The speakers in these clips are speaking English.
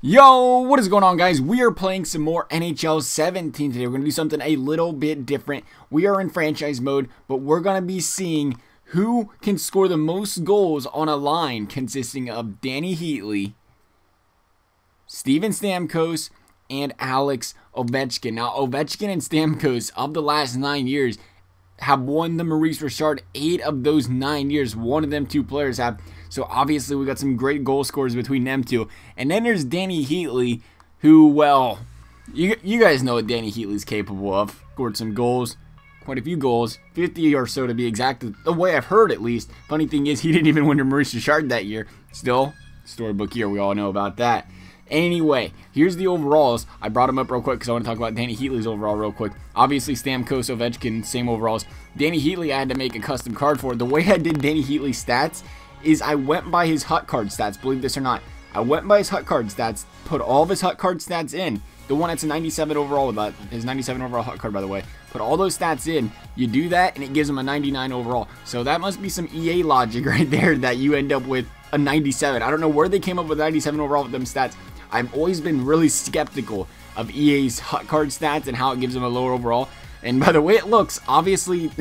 Yo, what is going on, guys? We are playing some more NHL 17 today. We're going to do something a little bit different. We are in franchise mode, but we're going to be seeing who can score the most goals on a line consisting of Danny Heatley, Steven Stamkos, and Alex Ovechkin. Now, Ovechkin and Stamkos, of the last 9 years, have won the Maurice Richard 8 of those 9 years. One of them two players have. So obviously we got some great goal scorers between them two. And then there's Danny Heatley, who, well, you guys know what Danny Heatley's capable of. Scored some goals, quite a few goals, 50 or so to be exact, the way I've heard at least. Funny thing is, he didn't even win the Maurice Richard that year. Still, storybook year, we all know about that. Anyway, here's the overalls. I brought them up real quick because I want to talk about Danny Heatley's overall real quick. Obviously, Stamkos, Ovechkin, same overalls. Danny Heatley, I had to make a custom card for. The way I did Danny Heatley's stats is I went by his hut card stats, believe this or not. I went by his hut card stats, put all of his hut card stats in. The one that's a 97 overall, with that, his 97 overall hut card, by the way. Put all those stats in. You do that, and it gives him a 99 overall. So that must be some EA logic right there that you end up with a 97. I don't know where they came up with 97 overall with them stats. I've always been really skeptical of EA's hut card stats and how it gives them a lower overall. And by the way it looks, obviously,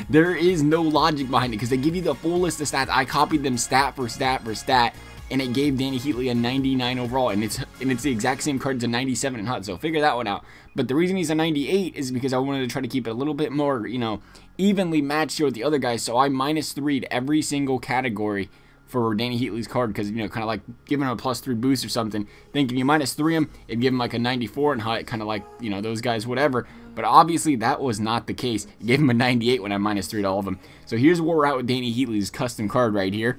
there is no logic behind it because they give you the full list of stats. I copied them stat for stat for stat, and it gave Danny Heatley a 99 overall, and it's the exact same card as a 97 in hut. So figure that one out. But the reason he's a 98 is because I wanted to try to keep it a little bit more, you know, evenly matched here with the other guys. So I -3'd every single category for Danny Heatley's card because, you know, kind of like giving him a +3 boost or something. Thinking you -3 him, it'd give him like a 94 in hut, kind of like, you know, those guys, whatever. But obviously that was not the case. It gave him a 98 when I -3'd all of them. So here's where we're at with Danny Heatley's custom card right here.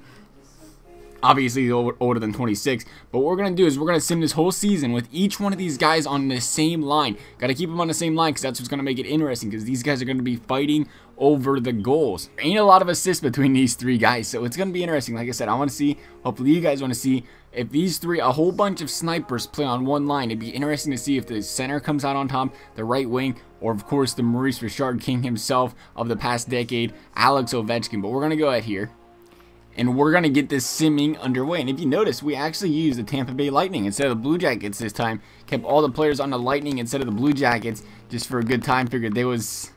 Obviously he's older than 26, but what we're going to do is we're going to sim this whole season with each one of these guys on the same line. Got to keep them on the same line because that's what's going to make it interesting, because these guys are going to be fighting over the goals. There ain't a lot of assists between these three guys, so it's going to be interesting. Like I said, I want to see, hopefully you guys want to see, if these three, a whole bunch of snipers play on one line. It'd be interesting to see if the center comes out on top, the right wing, or of course the Maurice Richard King himself of the past decade, Alex Ovechkin. But we're going to go ahead here, and we're going to get this simming underway. And if you notice, we actually used the Tampa Bay Lightning instead of the Blue Jackets this time. Kept all the players on the Lightning instead of the Blue Jackets just for a good time. Figured they was,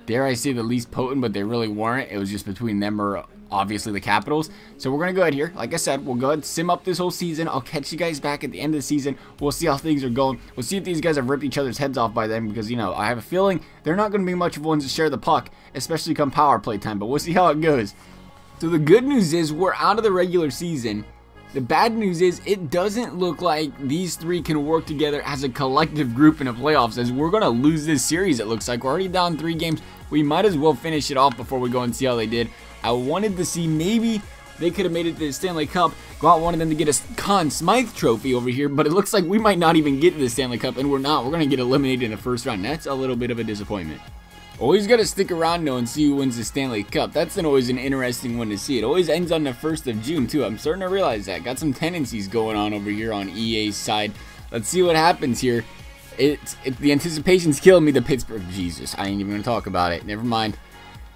dare I say, the least potent, but they really weren't. It was just between them or obviously the Capitals. So we're going to go ahead here. Like I said, we'll go ahead and sim up this whole season. I'll catch you guys back at the end of the season. We'll see how things are going. We'll see if these guys have ripped each other's heads off by then, because, you know, I have a feeling they're not going to be much of ones to share the puck, especially come power play time. But we'll see how it goes. So the good news is we're out of the regular season. The bad news is it doesn't look like these three can work together as a collective group in the playoffs, as we're going to lose this series. It looks like we're already down 3 games. We might as well finish it off before we go and see how they did. I wanted to see maybe they could have made it to the Stanley Cup. Got one of them to get a Conn Smythe trophy over here, but it looks like we might not even get to the Stanley Cup, and we're not. We're going to get eliminated in the first round. That's a little bit of a disappointment. Always got to stick around though and see who wins the Stanley Cup. That's always an interesting one to see. It always ends on the 1st of June too. I'm starting to realize that. Got some tendencies going on over here on EA's side. Let's see what happens here. The anticipation's killing me. The Pittsburgh, Jesus, I ain't even going to talk about it. Never mind.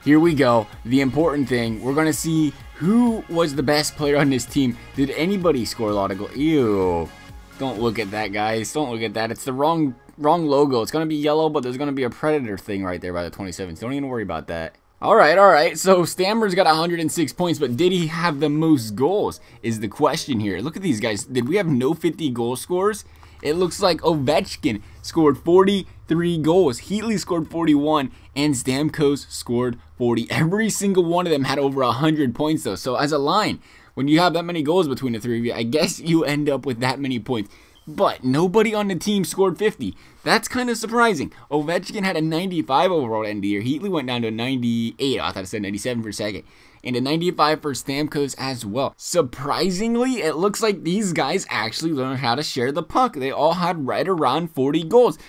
Here we go. The important thing. We're going to see who was the best player on this team. Did anybody score a lot of goals? Ew. Don't look at that, guys. Don't look at that. It's the wrong logo. It's going to be yellow, but there's going to be a Predator thing right there by the 27s. Don't even worry about that. All right. So Stammer's got 106 points, but did he have the most goals is the question here. Look at these guys. Did we have no 50 goal scorers? It looks like Ovechkin scored 43 goals. Heatley scored 41, and Stamkos scored 40. Every single one of them had over 100 points, though. So as a line, when you have that many goals between the three of you, I guess you end up with that many points. But nobody on the team scored 50. That's kind of surprising. Ovechkin had a 95 overall at the end of the year. Heatley went down to a 98. I thought I said 97 for a second. And a 95 for Stamkos as well. Surprisingly, it looks like these guys actually learned how to share the puck. They all had right around 40 goals.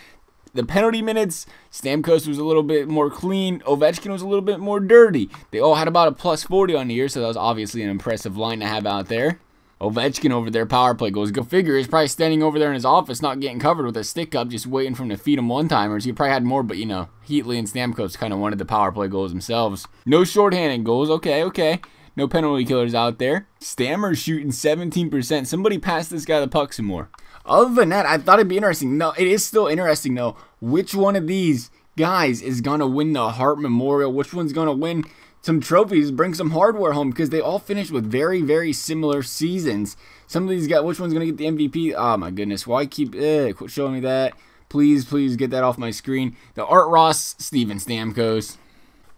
The penalty minutes, Stamkos was a little bit more clean. Ovechkin was a little bit more dirty. They all had about a +40 on the year, so that was obviously an impressive line to have out there. Ovechkin over there, power play goals. Go figure, he's probably standing over there in his office, not getting covered with a stick up, just waiting for him to feed him one-timers. He probably had more, but, you know, Heatley and Stamkos kind of wanted the power play goals themselves. No shorthanded goals. Okay. No penalty killers out there. Stammer's shooting 17%. Somebody pass this guy the puck some more. Other than that, I thought it'd be interesting. No, it is still interesting, though. Which one of these guys is going to win the Hart Memorial? Which one's going to win some trophies, bring some hardware home? Because they all finished with very, very similar seasons. Some of these guys, which one's going to get the MVP? Oh, my goodness. Why keep quit showing me that? Please get that off my screen. The Art Ross, Steven Stamkos.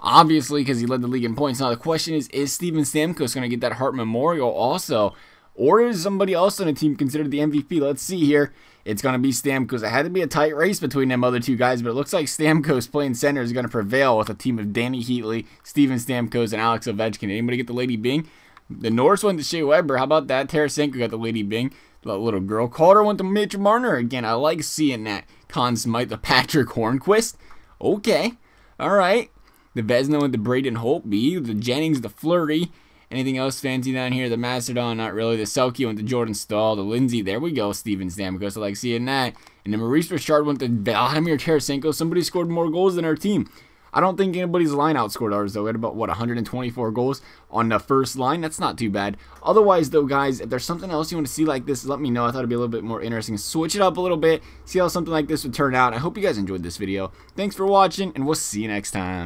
Obviously, because he led the league in points. Now, the question is Steven Stamkos going to get that Hart Memorial also? Or is somebody else on the team considered the MVP? Let's see here. It's going to be Stamkos. It had to be a tight race between them other two guys, but it looks like Stamkos playing center is going to prevail with a team of Danny Heatley, Steven Stamkos, and Alex Ovechkin. Anybody get the Lady Bing? The Norse went to Shea Weber. How about that? Tarasenko got the Lady Bing. The little girl. Calder went to Mitch Marner again. I like seeing that. Conn Smythe, the Patrick Hornquist. Okay. All right. The Vezina went to Braden Holtby. The Jennings, the Fleury. Anything else fancy down here? The Mastodon, not really. The Selke went to Jordan Stahl. The Lindsay, there we go. Steven Stamkos, I like seeing that. And the Maurice Richard went to Vladimir Tarasenko. Somebody scored more goals than our team. I don't think anybody's line outscored ours, though. We had about, 124 goals on the first line. That's not too bad. Otherwise, though, guys, if there's something else you want to see like this, let me know. I thought it'd be a little bit more interesting. Switch it up a little bit. See how something like this would turn out. I hope you guys enjoyed this video. Thanks for watching, and we'll see you next time.